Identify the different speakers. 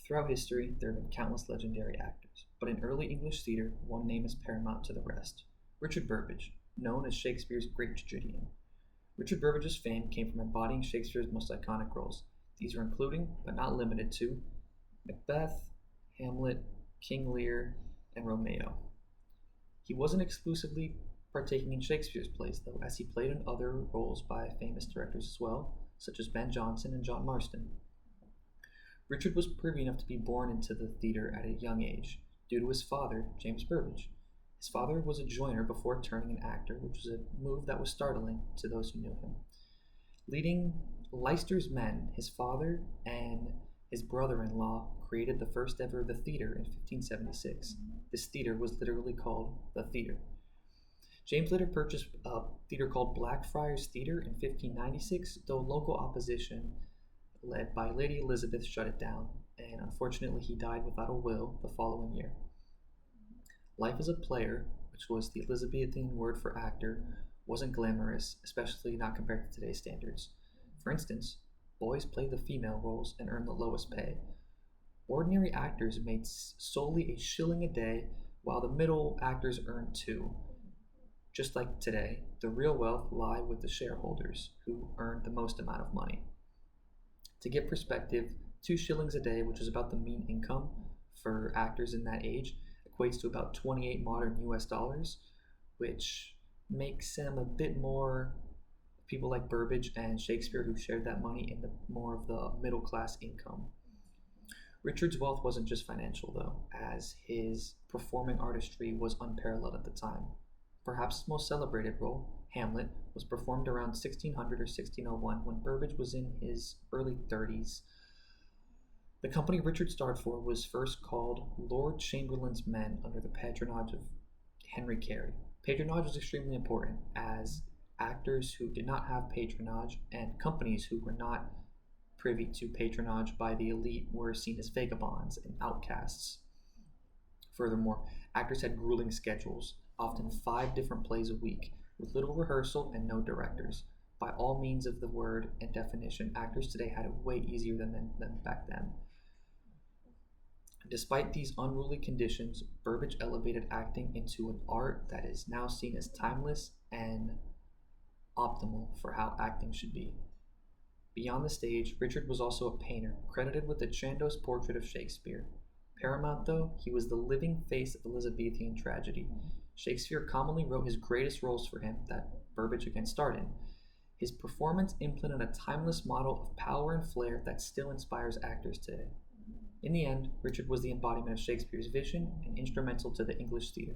Speaker 1: Throughout history, there have been countless legendary actors, but in early English theater, one name is paramount to the rest: Richard Burbage, known as Shakespeare's great tragedian. Richard Burbage's fame came from embodying Shakespeare's most iconic roles. These are including, but not limited to, Macbeth, Hamlet, King Lear, and Romeo. He wasn't exclusively partaking in Shakespeare's plays, though, as he played in other roles by famous directors as well, such as Ben Jonson and John Marston. Richard was privy enough to be born into the theater at a young age, due to his father, James Burbage. His father was a joiner before turning an actor, which was a move that was startling to those who knew him. Leading Leicester's Men, his father and his brother-in-law created the first ever The Theatre in 1576. This theater was literally called The Theatre. James later purchased a theater called Blackfriars Theatre in 1596, though local opposition led by Lady Elizabeth shut it down, and unfortunately he died without a will the following year. Life as a player, which was the Elizabethan word for actor, wasn't glamorous, especially not compared to today's standards. For instance, boys played the female roles and earned the lowest pay. Ordinary actors made solely a shilling a day, while the middle actors earned two. Just like today, the real wealth lie with the shareholders, who earned the most amount of money. To give perspective, 2 shillings a day, which is about the mean income for actors in that age, equates to about 28 modern US dollars, which makes them a bit more people like Burbage and Shakespeare who shared that money in the more of the middle class income. Richard's wealth wasn't just financial though, as his performing artistry was unparalleled at the time. Perhaps his most celebrated role, Hamlet, was performed around 1600 or 1601 when Burbage was in his early 30s. The company Richard starred for was first called Lord Chamberlain's Men under the patronage of Henry Carey. Patronage was extremely important, as actors who did not have patronage and companies who were not privy to patronage by the elite were seen as vagabonds and outcasts. Furthermore, actors had grueling schedules, often 5 different plays a week, with little rehearsal and no directors. By all means of the word and definition, actors today had it way easier than back then. Despite these unruly conditions, Burbage elevated acting into an art that is now seen as timeless and optimal for how acting should be. Beyond the stage, Richard was also a painter, credited with the Chandos portrait of Shakespeare. Paramount, though, he was the living face of Elizabethan tragedy. Shakespeare commonly wrote his greatest roles for him, that Burbage again starred in. His performance implanted a timeless model of power and flair that still inspires actors today. In the end, Richard was the embodiment of Shakespeare's vision and instrumental to the English theatre.